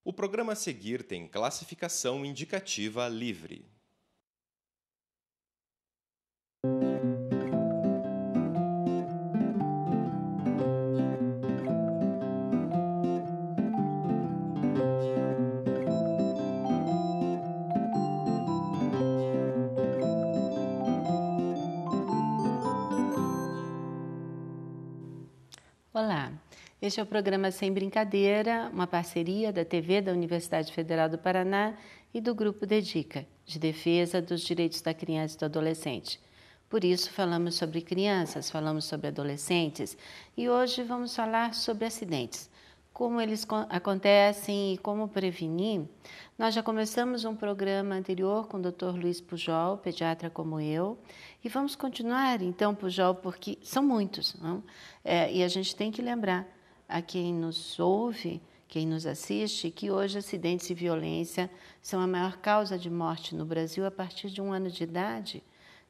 O programa a seguir tem classificação indicativa livre. Olá, este é o programa Sem Brincadeira, uma parceria da TV da Universidade Federal do Paraná e do Grupo Dedica, de defesa dos direitos da criança e do adolescente. Por isso, falamos sobre crianças, falamos sobre adolescentes e hoje vamos falar sobre acidentes, como eles acontecem e como prevenir. Nós já começamos um programa anterior com o Dr. Luiz Pujol, pediatra como eu, e vamos continuar então, Pujol, porque são muitos, não? E a gente tem que lembrar a quem nos ouve, quem nos assiste, que hoje acidentes e violência são a maior causa de morte no Brasil a partir de 1 ano de idade,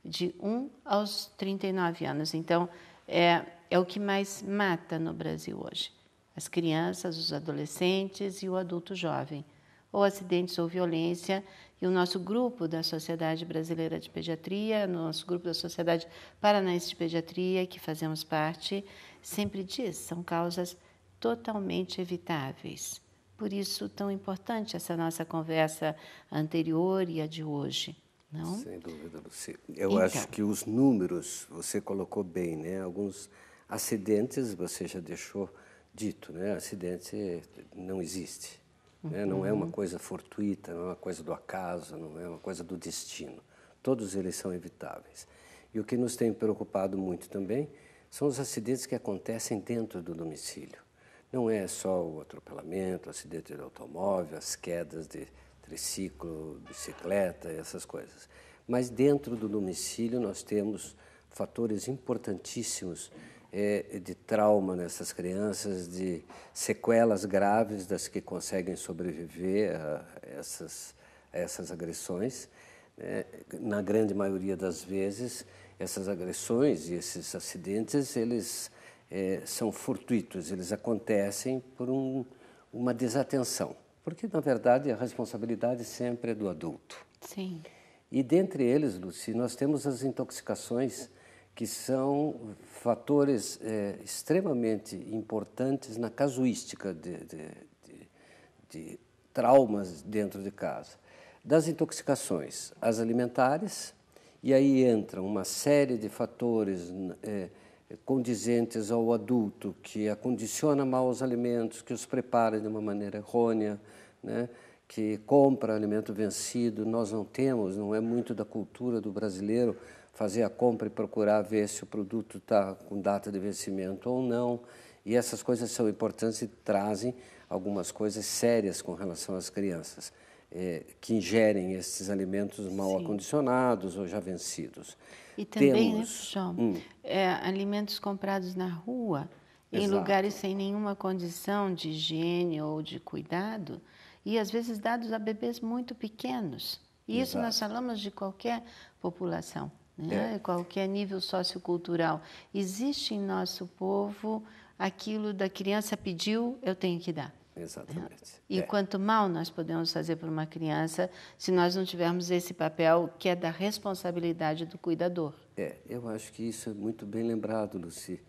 de 1 aos 39 anos. Então, é o que mais mata no Brasil hoje. As crianças, os adolescentes e o adulto jovem, ou acidentes ou violência. E o nosso grupo da Sociedade Brasileira de Pediatria, nosso grupo da Sociedade Paranaense de Pediatria, que fazemos parte, sempre diz, são causas totalmente evitáveis. Por isso, tão importante essa nossa conversa anterior e a de hoje, não? Sem dúvida, Luci. Eu acho que os números, você colocou bem, né? Alguns acidentes, você já deixou dito, né? Acidente não existe. Né? Não é uma coisa fortuita, não é uma coisa do acaso, não é uma coisa do destino. Todos eles são evitáveis. E o que nos tem preocupado muito também são os acidentes que acontecem dentro do domicílio. Não é só o atropelamento, o acidente de automóvel, as quedas de triciclo, bicicleta, essas coisas. Mas dentro do domicílio nós temos fatores importantíssimos de trauma nessas crianças, de sequelas graves das que conseguem sobreviver a essas agressões. Na grande maioria das vezes, essas agressões e esses acidentes, eles são fortuitos, eles acontecem por uma desatenção, porque, na verdade, a responsabilidade sempre é do adulto. Sim. E, dentre eles, Luci, nós temos as intoxicações, que são fatores extremamente importantes na casuística de traumas dentro de casa. Das intoxicações, as alimentares, e aí entra uma série de fatores condizentes ao adulto, que acondiciona mal os alimentos, que os prepara de uma maneira errônea, né? Que compra alimento vencido. Nós não temos, não é muito da cultura do brasileiro, fazer a compra e procurar ver se o produto está com data de vencimento ou não. E essas coisas são importantes e trazem algumas coisas sérias com relação às crianças que ingerem esses alimentos mal acondicionados ou já vencidos. E também, né, João, alimentos comprados na rua, em lugares sem nenhuma condição de higiene ou de cuidado, e às vezes dados a bebês muito pequenos. E isso nós falamos de qualquer população, né? Qualquer nível sociocultural. Existe em nosso povo aquilo da criança pediu, eu tenho que dar. Exatamente. E quanto mal nós podemos fazer por uma criança se nós não tivermos esse papel que é da responsabilidade do cuidador. Eu acho que isso é muito bem lembrado, Luci.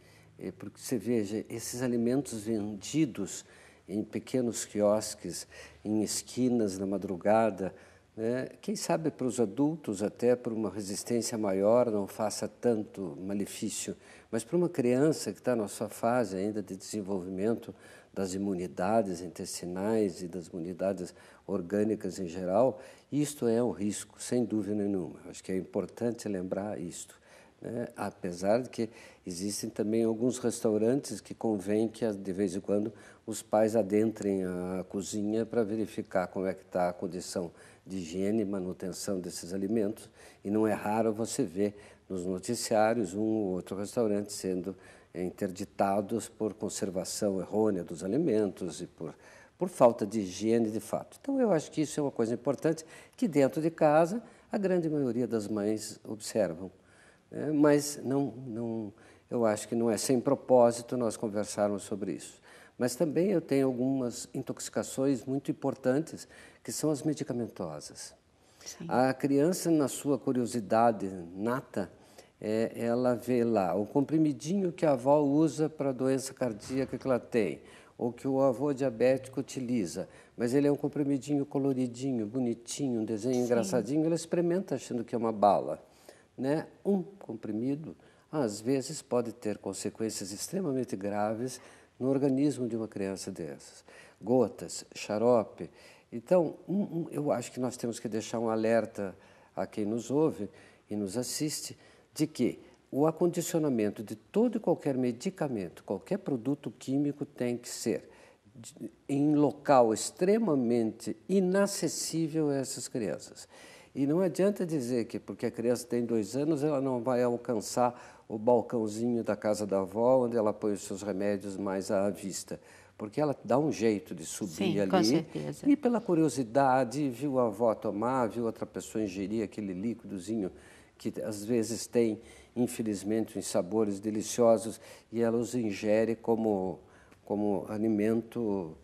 Porque você veja, esses alimentos vendidos em pequenos quiosques, em esquinas na madrugada, né? Quem sabe para os adultos, até por uma resistência maior, não faça tanto malefício, mas para uma criança que está na sua fase ainda de desenvolvimento das imunidades intestinais e das imunidades orgânicas em geral, isto é um risco, sem dúvida nenhuma. Acho que é importante lembrar isto. Né? Apesar de que existem também alguns restaurantes que convém que, de vez em quando, os pais adentrem a cozinha para verificar como é que está a condição de higiene e manutenção desses alimentos. E não é raro você ver nos noticiários um ou outro restaurante sendo interditados por conservação errônea dos alimentos e por falta de higiene de fato. Então, eu acho que isso é uma coisa importante que, dentro de casa, a grande maioria das mães observam. Mas eu acho que não é sem propósito nós conversarmos sobre isso. Mas também eu tenho algumas intoxicações muito importantes, que são as medicamentosas. Sim. A criança, na sua curiosidade nata, ela vê lá o comprimidinho que a avó usa para a doença cardíaca que ela tem, ou que o avô diabético utiliza, mas ele é um comprimidinho coloridinho, bonitinho, um desenho engraçadinho, ela experimenta achando que é uma bala, né? Um comprimido, às vezes, pode ter consequências extremamente graves no organismo de uma criança dessas. Gotas, xarope. Então, eu acho que nós temos que deixar um alerta a quem nos ouve e nos assiste de que o acondicionamento de todo e qualquer medicamento, qualquer produto químico tem que ser em local extremamente inacessível a essas crianças. E não adianta dizer que porque a criança tem 2 anos, ela não vai alcançar o balcãozinho da casa da avó, onde ela põe os seus remédios mais à vista. Porque ela dá um jeito de subir Sim, ali. com certeza. E pela curiosidade, viu a avó tomar, viu outra pessoa ingerir aquele líquidozinho que às vezes tem, infelizmente, uns sabores deliciosos, e ela os ingere como alimento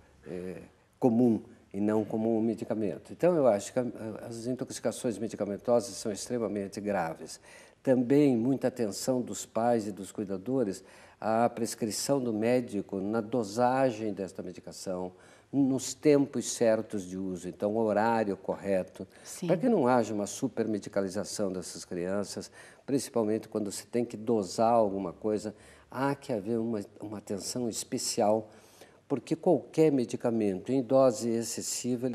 comum e não como um medicamento. Então, eu acho que as intoxicações medicamentosas são extremamente graves. Também muita atenção dos pais e dos cuidadores à prescrição do médico na dosagem desta medicação, nos tempos certos de uso, então o horário correto, para que não haja uma supermedicalização dessas crianças, principalmente quando se tem que dosar alguma coisa, há que haver uma atenção especial, porque qualquer medicamento em dose excessiva,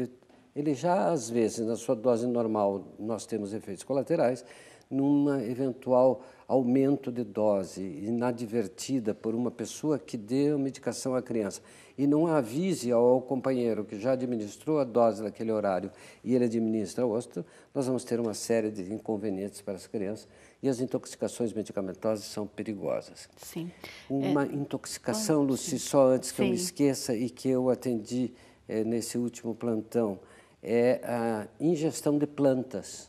ele já às vezes, na sua dose normal, nós temos efeitos colaterais, numa eventual aumento de dose inadvertida por uma pessoa que dê a medicação à criança e não avise ao companheiro que já administrou a dose naquele horário e ele administra outra, nós vamos ter uma série de inconvenientes para as crianças e as intoxicações medicamentosas são perigosas. Sim. Uma intoxicação, Lucy, só antes que eu me esqueça e que eu atendi nesse último plantão, é a ingestão de plantas.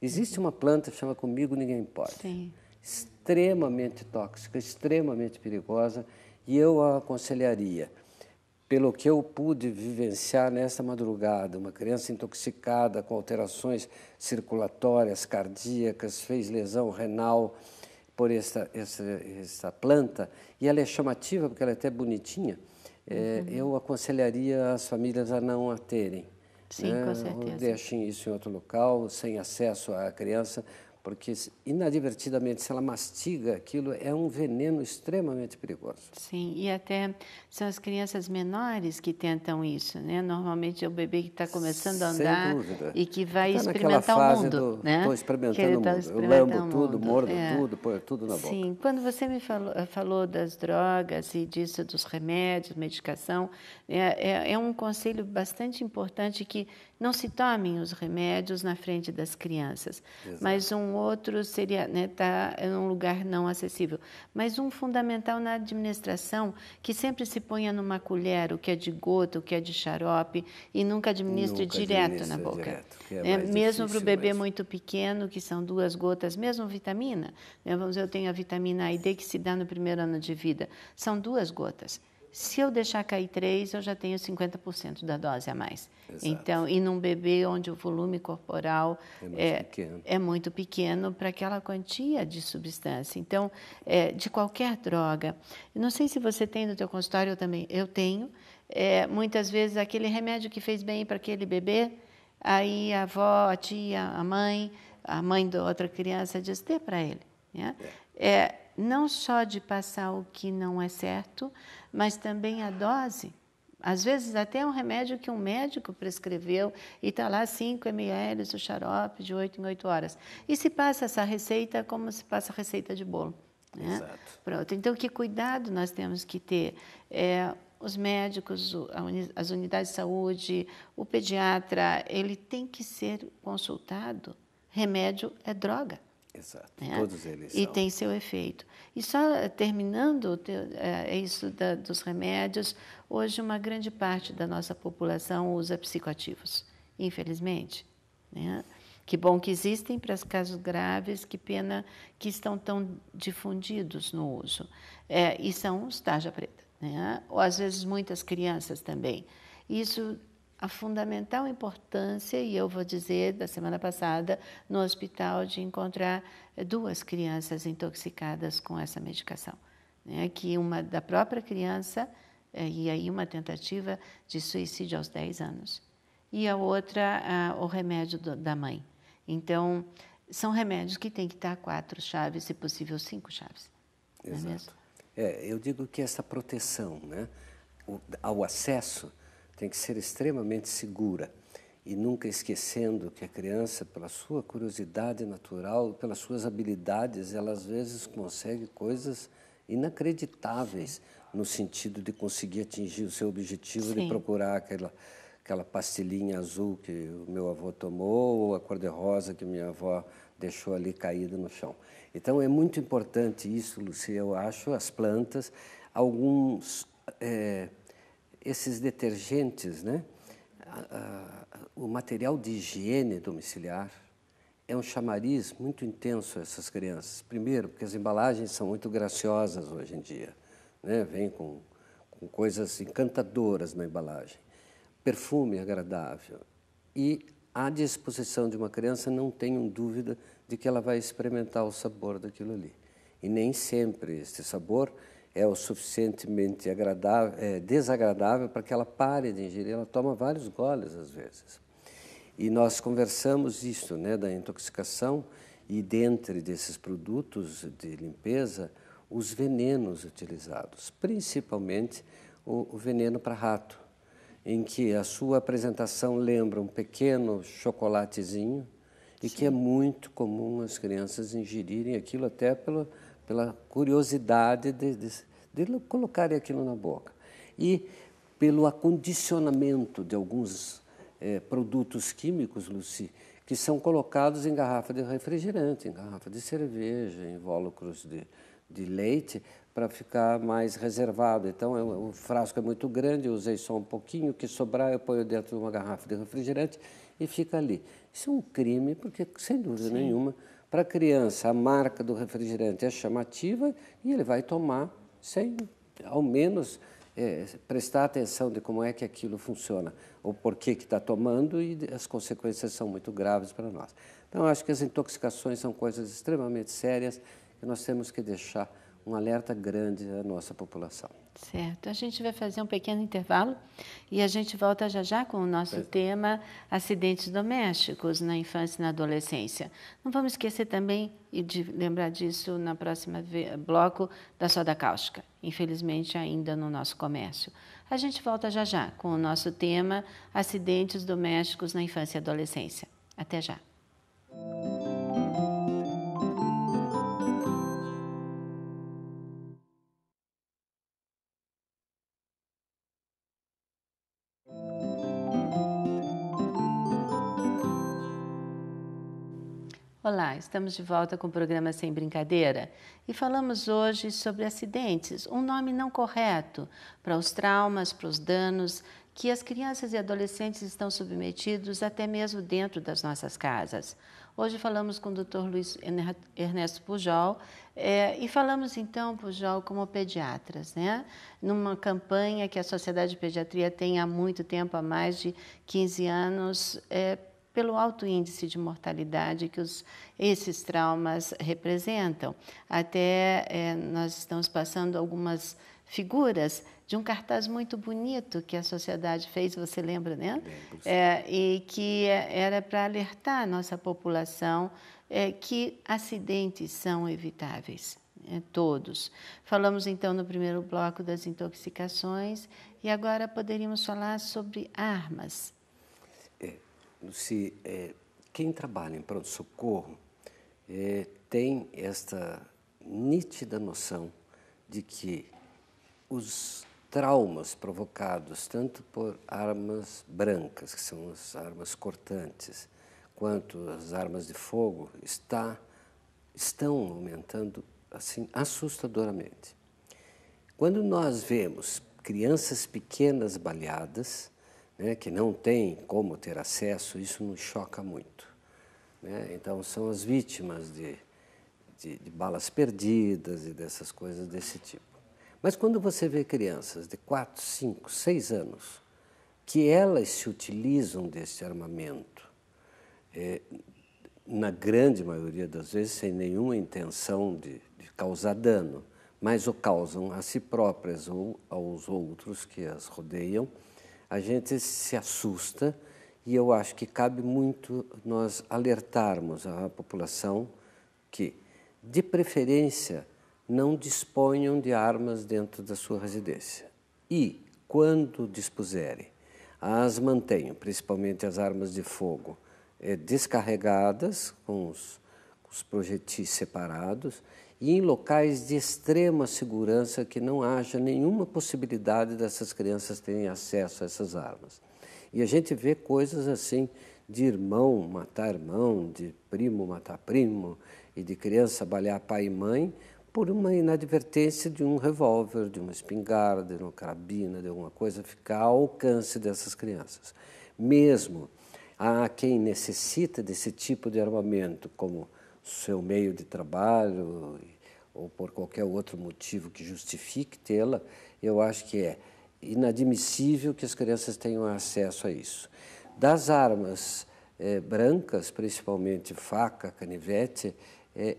Existe uma planta que chama Comigo Ninguém Pode. Sim. Extremamente tóxica, extremamente perigosa, e eu a aconselharia, pelo que eu pude vivenciar nessa madrugada, uma criança intoxicada com alterações circulatórias, cardíacas, fez lesão renal por essa planta, e ela é chamativa porque ela é até bonitinha, eu aconselharia as famílias a não a terem. Sim, com certeza. Deixem isso em outro local, sem acesso à criança, porque inadvertidamente, se ela mastiga aquilo, é um veneno extremamente perigoso. Sim, e até são as crianças menores que tentam isso, né? Normalmente é o bebê que está começando a andar e que vai experimentar o mundo, né? Estou experimentando o mundo, eu lambo tudo, mordo tudo, ponho tudo na boca. Sim, quando você me falou das drogas e disso dos remédios, medicação, é um conselho bastante importante que não se tomem os remédios na frente das crianças. Exato. Mas um outro seria, né, tá em um lugar não acessível. Mas um fundamental na administração, que sempre se ponha numa colher o que é de gota, o que é de xarope, e nunca administre direto na boca. Mesmo para o bebê muito pequeno, que são 2 gotas, mesmo vitamina. Né, vamos dizer, eu tenho a vitamina A e D que se dá no primeiro ano de vida. São 2 gotas. Se eu deixar cair 3, eu já tenho 50% da dose a mais. Exato. Então, e num bebê onde o volume corporal é muito pequeno para aquela quantia de substância. Então, de qualquer droga. Eu não sei se você tem no teu consultório, eu tenho. Muitas vezes aquele remédio que fez bem para aquele bebê, aí a avó, a tia, a mãe da outra criança diz, dê para ele. Né? Não só de passar o que não é certo, mas também a dose. Às vezes até um remédio que um médico prescreveu e está lá 5 ml do xarope de 8 em 8 horas. E se passa essa receita como se passa a receita de bolo. Né? Exato. Pronto. Então, que cuidado nós temos que ter? Os médicos, as unidades de saúde, o pediatra, ele tem que ser consultado. Remédio é droga. Exato, né? Todos eles E tem seu efeito. E só terminando isso dos remédios, hoje uma grande parte da nossa população usa psicoativos, infelizmente. Né? Que bom que existem para os casos graves, que pena que estão tão difundidos no uso. E são os tarja preta. né? Ou às vezes muitas crianças também. Isso, a fundamental importância, e eu vou dizer, da semana passada, no hospital, de encontrar 2 crianças intoxicadas com essa medicação, né? Que uma da própria criança, e aí uma tentativa de suicídio aos 10 anos. E a outra, o remédio da mãe. Então, são remédios que têm que estar 4 chaves, se possível 5 chaves. Não é mesmo? Eu digo que essa proteção, né, ao acesso tem que ser extremamente segura e nunca esquecendo que a criança, pela sua curiosidade natural, pelas suas habilidades, ela às vezes consegue coisas inacreditáveis no sentido de conseguir atingir o seu objetivo de procurar aquela pastilhinha azul que o meu avô tomou ou a cor-de-rosa que minha avó deixou ali caída no chão. Então, é muito importante isso, Lucia, eu acho, as plantas, alguns, esses detergentes, né? O material de higiene domiciliar é um chamariz muito intenso a essas crianças. Primeiro, porque as embalagens são muito graciosas hoje em dia, né? Vem com coisas encantadoras na embalagem. Perfume agradável e à disposição de uma criança, não tenham dúvida de que ela vai experimentar o sabor daquilo ali. E nem sempre este sabor é o suficientemente desagradável para que ela pare de ingerir. Ela toma vários goles às vezes. E nós conversamos isso, né, da intoxicação e dentre desses produtos de limpeza, os venenos utilizados, principalmente o veneno para rato, em que a sua apresentação lembra um pequeno chocolatezinho e que é muito comum as crianças ingerirem aquilo até pela curiosidade de colocarem aquilo na boca. E pelo acondicionamento de alguns produtos químicos, Luci, que são colocados em garrafa de refrigerante, em garrafa de cerveja, em invólucros de leite, para ficar mais reservado. Então, o frasco é muito grande, eu usei só um pouquinho, o que sobrar eu ponho dentro de uma garrafa de refrigerante e fica ali. Isso é um crime, porque, sem dúvida nenhuma, para a criança, a marca do refrigerante é chamativa e ele vai tomar sem, ao menos, prestar atenção de como é que aquilo funciona, ou por que está tomando, e as consequências são muito graves para nós. Então, eu acho que as intoxicações são coisas extremamente sérias que nós temos que deixar um alerta grande à nossa população. Certo. A gente vai fazer um pequeno intervalo e a gente volta já já com o nosso tema acidentes domésticos na infância e na adolescência. Não vamos esquecer também de lembrar disso na próxima bloco da soda cáustica, infelizmente ainda no nosso comércio. A gente volta já já com o nosso tema acidentes domésticos na infância e adolescência. Até já. Olá, estamos de volta com o programa Sem Brincadeira e falamos hoje sobre acidentes, um nome não correto para os traumas, para os danos que as crianças e adolescentes estão submetidos até mesmo dentro das nossas casas. Hoje falamos com o Dr. Luiz Ernesto Pujol e falamos então, Pujol, como pediatras, né? Numa campanha que a Sociedade de Pediatria tem há muito tempo, há mais de 15 anos, pelo alto índice de mortalidade que esses traumas representam. Até nós estamos passando algumas figuras de um cartaz muito bonito que a sociedade fez, você lembra, né? E que era para alertar a nossa população que acidentes são evitáveis, todos. Falamos então no primeiro bloco das intoxicações e agora poderíamos falar sobre armas. Luci, quem trabalha em pronto-socorro tem esta nítida noção de que os traumas provocados tanto por armas brancas, que são as armas cortantes, quanto as armas de fogo, estão aumentando assim assustadoramente. Quando nós vemos crianças pequenas baleadas, né, que não têm como ter acesso, isso nos choca muito, né? Então, são as vítimas de balas perdidas e dessas coisas desse tipo. Mas quando você vê crianças de 4, 5, 6 anos, que elas se utilizam desse armamento, na grande maioria das vezes sem nenhuma intenção de causar dano, mas o causam a si próprias ou aos outros que as rodeiam, a gente se assusta e eu acho que cabe muito nós alertarmos a população que, de preferência, não disponham de armas dentro da sua residência. E, quando dispuserem, as mantenham, principalmente as armas de fogo, descarregadas, com os projetis separados, e em locais de extrema segurança que não haja nenhuma possibilidade dessas crianças terem acesso a essas armas. E a gente vê coisas assim, de irmão matar irmão, de primo matar primo, e de criança balear pai e mãe, por uma inadvertência de um revólver, de uma espingarda, de uma carabina, de alguma coisa, ficar ao alcance dessas crianças. Mesmo há quem necessita desse tipo de armamento como seu meio de trabalho ou por qualquer outro motivo que justifique tê-la, eu acho que é inadmissível que as crianças tenham acesso a isso. Das armas brancas, principalmente faca, canivete,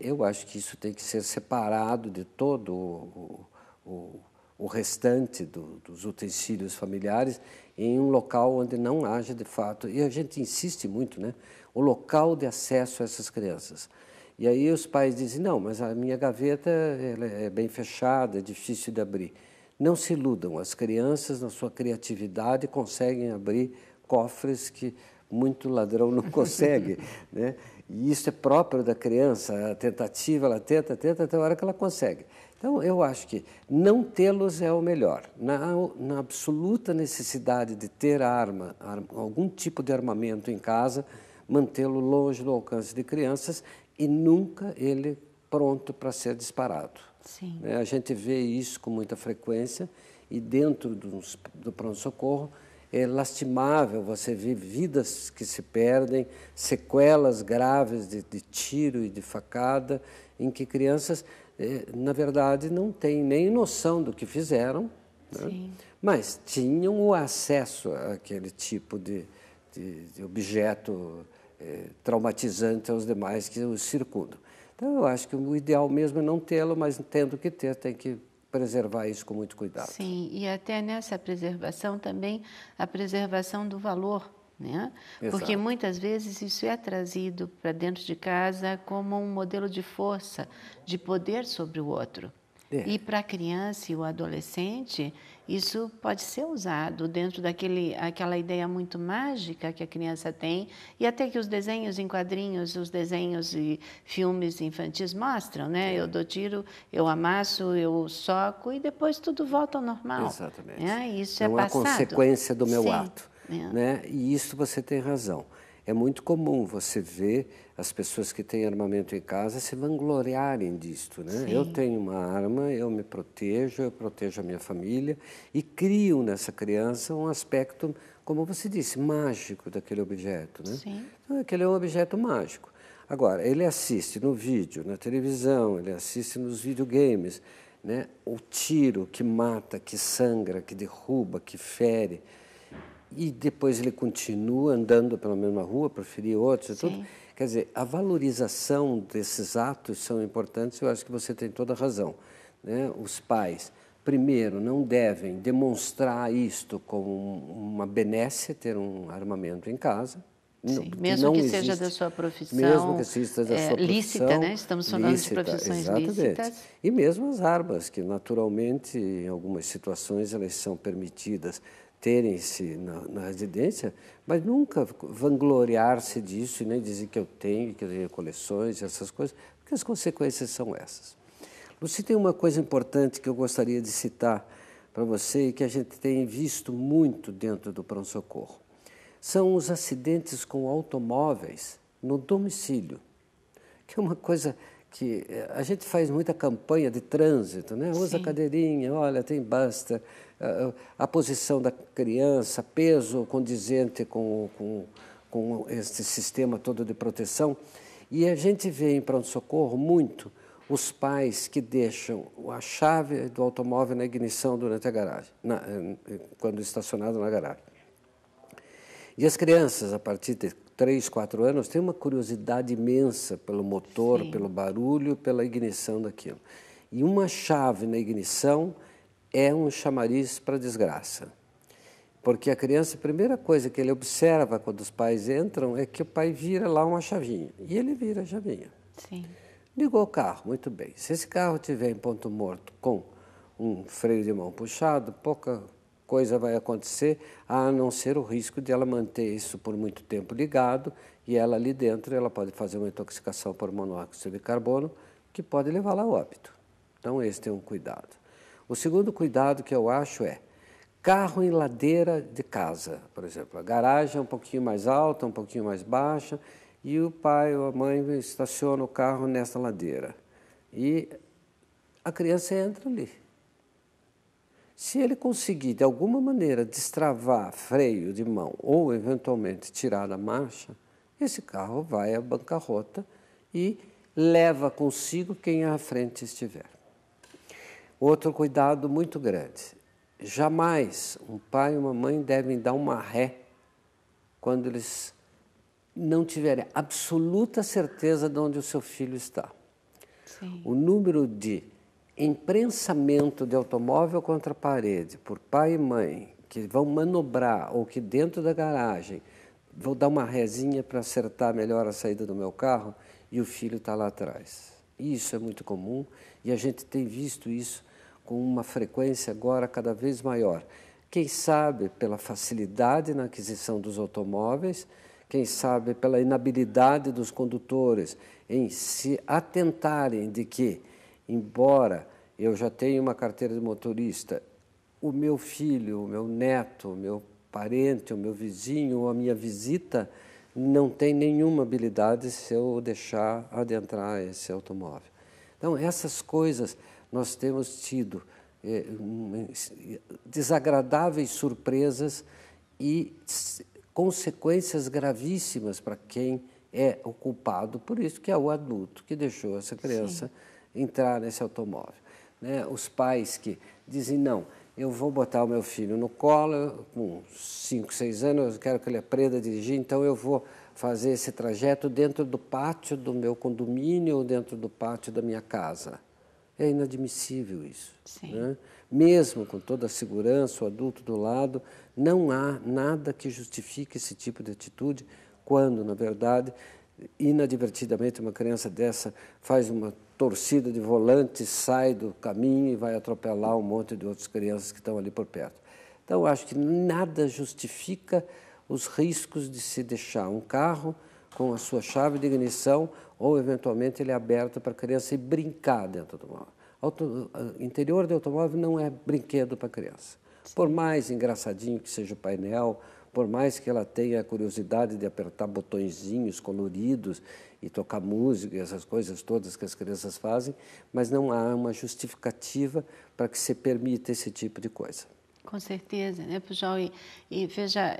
eu acho que isso tem que ser separado de todo o restante dos utensílios familiares em um local onde não haja, de fato, e a gente insiste muito, né? O local de acesso a essas crianças. E aí os pais dizem, não, mas a minha gaveta ela é bem fechada, é difícil de abrir. Não se iludam, as crianças, na sua criatividade, conseguem abrir cofres que muito ladrão não consegue, né? E isso é próprio da criança, a tentativa, ela tenta até a hora que ela consegue. Então, eu acho que não tê-los é o melhor. Na absoluta necessidade de ter algum tipo de armamento em casa, mantê-lo longe do alcance de crianças e nunca ele pronto para ser disparado. Sim. A gente vê isso com muita frequência e dentro do pronto-socorro é lastimável você ver vidas que se perdem, sequelas graves de tiro e de facada, em que crianças, na verdade, não têm nem noção do que fizeram, né? Mas tinham o acesso àquele tipo de objeto traumatizante aos demais que os circundam. Então, eu acho que o ideal mesmo é não tê-lo, mas tendo que ter, tem que preservar isso com muito cuidado. Sim, e até nessa preservação também a preservação do valor, né? Exato. Porque muitas vezes isso é trazido para dentro de casa como um modelo de força, de poder sobre o outro. E para a criança e o adolescente, isso pode ser usado dentro daquela ideia muito mágica que a criança tem, e até que os desenhos em quadrinhos, os desenhos e filmes infantis mostram, né? Eu dou tiro, eu amasso, eu soco e depois tudo volta ao normal. Exatamente. Isso não é é passado. consequência do meu Sim. ato. Né? E isso você tem razão. É muito comum você ver as pessoas que têm armamento em casa se vangloriarem disto, né? Eu tenho uma arma, eu me protejo, eu protejo a minha família e crio nessa criança um aspecto, como você disse, mágico daquele objeto, né? Sim. Então, aquele é um objeto mágico. Agora, ele assiste no vídeo, na televisão, ele assiste nos videogames, né? O tiro que mata, que sangra, que derruba, que fere, e depois ele continua andando pela mesma rua para ferir outros e tudo. Quer dizer, a valorização desses atos são importantes, eu acho que você tem toda a razão, né? Os pais, primeiro, não devem demonstrar isto como uma benesse, ter um armamento em casa. Sim, mesmo que seja da sua profissão, mesmo que seja da sua lícita, profissão, né? Estamos falando lícita, de profissões exatamente. lícitas. E mesmo as armas, que naturalmente, em algumas situações, elas são permitidas terem-se na residência, mas nunca vangloriar-se disso e nem dizer que eu tenho coleções, essas coisas, porque as consequências são essas. Luci, tem uma coisa importante que eu gostaria de citar para você e que a gente tem visto muito dentro do pronto-socorro. São os acidentes com automóveis no domicílio, que é uma coisa que a gente faz muita campanha de trânsito, né? Usa cadeirinha, olha, tem basta, a posição da criança, peso condizente com esse sistema todo de proteção. E a gente vê em pronto-socorro muito os pais que deixam a chave do automóvel na ignição durante a garagem, quando estacionado na garagem. E as crianças, a partir de 3, 4 anos, têm uma curiosidade imensa pelo motor, Sim. pelo barulho, pela ignição daquilo. E uma chave na ignição é um chamariz para desgraça. Porque a criança, a primeira coisa que ele observa quando os pais entram é que o pai vira lá uma chavinha. E ele vira a chavinha. Sim. Ligou o carro, muito bem. Se esse carro estiver em ponto morto com um freio de mão puxado, pouca coisa vai acontecer, a não ser o risco de ela manter isso por muito tempo ligado e ela ali dentro ela pode fazer uma intoxicação por monóxido de carbono que pode levá-la a óbito. Então, esse é um cuidado. O segundo cuidado que eu acho é carro em ladeira de casa, por exemplo. A garagem é um pouquinho mais alta, um pouquinho mais baixa, e o pai ou a mãe estaciona o carro nessa ladeira. E a criança entra ali. Se ele conseguir, de alguma maneira, destravar freio de mão ou, eventualmente, tirar da marcha, esse carro vai à bancarrota e leva consigo quem à frente estiver. Outro cuidado muito grande. Jamais um pai e uma mãe devem dar uma ré quando eles não tiverem absoluta certeza de onde o seu filho está. Sim. O número de imprensamento de automóvel contra a parede por pai e mãe que vão manobrar ou que dentro da garagem vão dar uma rezinha para acertar melhor a saída do meu carro e o filho está lá atrás. Isso é muito comum e a gente tem visto isso com uma frequência agora cada vez maior. Quem sabe pela facilidade na aquisição dos automóveis, quem sabe pela inabilidade dos condutores em se atentarem de que, embora eu já tenha uma carteira de motorista, o meu filho, o meu neto, o meu parente, o meu vizinho ou a minha visita não tem nenhuma habilidade se eu deixar adentrar esse automóvel. Então, essas coisas nós temos tido desagradáveis surpresas e consequências gravíssimas para quem é o culpado, por isso que é o adulto que deixou essa criança entrar nesse automóvel. Né? Os pais que dizem, não, eu vou botar o meu filho no colo, com 5, 6 anos, eu quero que ele aprenda a dirigir, então eu vou fazer esse trajeto dentro do pátio do meu condomínio ou dentro do pátio da minha casa. É inadmissível isso. Né? Mesmo com toda a segurança, o adulto do lado, não há nada que justifique esse tipo de atitude quando, na verdade, inadvertidamente uma criança dessa faz uma torcida de volante, sai do caminho e vai atropelar um monte de outras crianças que estão ali por perto. Então, eu acho que nada justifica os riscos de se deixar um carro com a sua chave de ignição ou, eventualmente, ele é aberto para a criança ir brincar dentro do automóvel. Interior do automóvel não é brinquedo para a criança. Por mais engraçadinho que seja o painel, por mais que ela tenha a curiosidade de apertar botõezinhos coloridos e tocar música e essas coisas todas que as crianças fazem, mas não há uma justificativa para que se permita esse tipo de coisa. Com certeza, né, Pujol? E veja,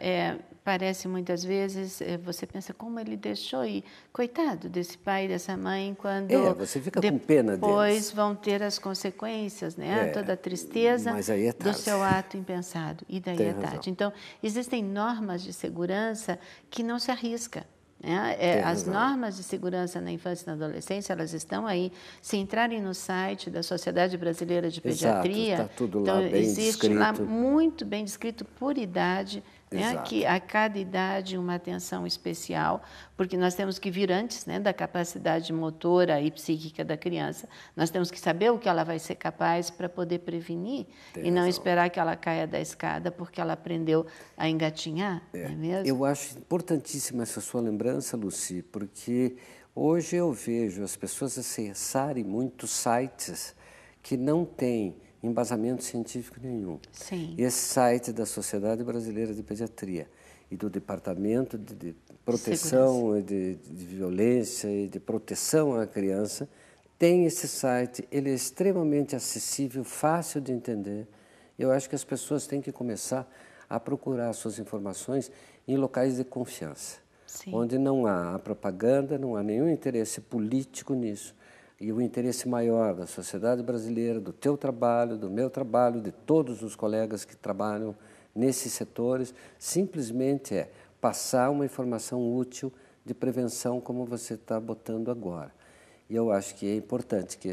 parece muitas vezes, você pensa como ele deixou ir. Coitado desse pai e dessa mãe, quando você fica com pena deles. Depois vão ter as consequências, né? Toda a tristeza mas aí é do seu ato impensado. E daí Tem é razão. tarde. Então, existem normas de segurança que não se arrisca. As normas de segurança na infância e na adolescência, elas estão aí. Se entrarem no site da Sociedade Brasileira de Pediatria, está tudo então, lá bem existe descrito. lá muito bem descrito por idade, né, que a cada idade uma atenção especial, porque nós temos que vir antes, né, da capacidade motora e psíquica da criança. Nós temos que saber o que ela vai ser capaz para poder prevenir e não esperar que ela caia da escada porque ela aprendeu a engatinhar, não é mesmo? Eu acho importantíssima essa sua lembrança, Lucy, porque hoje eu vejo as pessoas acessarem muitos sites que não têm embasamento científico nenhum. Sim. Esse site da Sociedade Brasileira de Pediatria e do Departamento de Proteção e de Violência e de Proteção à Criança tem esse site, ele é extremamente acessível, fácil de entender. Eu acho que as pessoas têm que começar a procurar suas informações em locais de confiança, onde não há propaganda, não há nenhum interesse político nisso. e o interesse maior da sociedade brasileira, do teu trabalho, do meu trabalho, de todos os colegas que trabalham nesses setores, simplesmente é passar uma informação útil de prevenção como você está botando agora. E eu acho que é importante que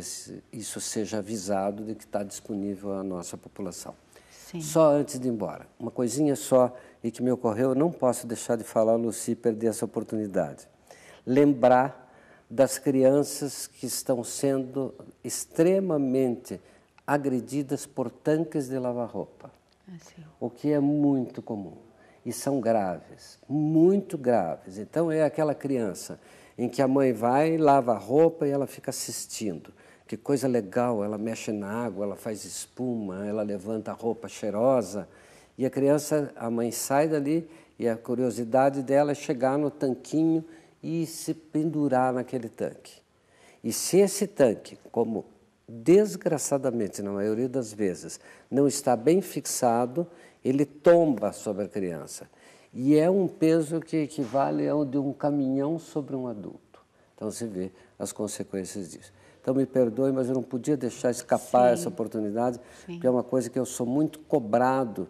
isso seja avisado de que está disponível à nossa população. Sim. Só antes de ir embora, uma coisinha só e que me ocorreu, eu não posso deixar de falar, Lucy, perder essa oportunidade. Lembrar das crianças que estão sendo extremamente agredidas por tanques de lavar-roupa, o que é muito comum. E são graves, muito graves. Então, é aquela criança em que a mãe vai, lava a roupa e ela fica assistindo. Que coisa legal, ela mexe na água, ela faz espuma, ela levanta a roupa cheirosa. E a criança, a mãe sai dali e a curiosidade dela é chegar no tanquinho e se pendurar naquele tanque. E se esse tanque, como desgraçadamente, na maioria das vezes, não está bem fixado, ele tomba sobre a criança. E é um peso que equivale ao de um caminhão sobre um adulto. Então, você vê as consequências disso. Então, me perdoe, mas eu não podia deixar escapar essa oportunidade, porque é uma coisa que eu sou muito cobrado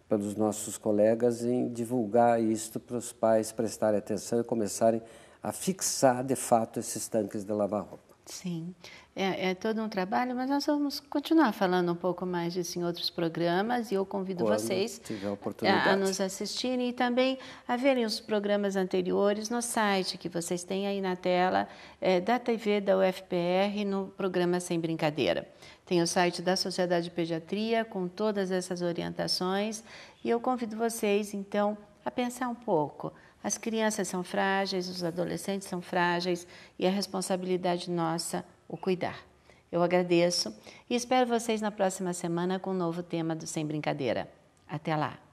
pelos nossos colegas em divulgar isso para os pais prestarem atenção e começarem a fixar, de fato, esses tanques de lavar roupa. Sim, é todo um trabalho, mas nós vamos continuar falando um pouco mais disso em outros programas e eu convido vocês a nos assistirem e também a verem os programas anteriores no site que vocês têm aí na tela da TV da UFPR no programa Sem Brincadeira. Tem o site da Sociedade de Pediatria com todas essas orientações e eu convido vocês, então, a pensar um pouco. As crianças são frágeis, os adolescentes são frágeis e é responsabilidade nossa o cuidar. Eu agradeço e espero vocês na próxima semana com um novo tema do Sem Brincadeira. Até lá!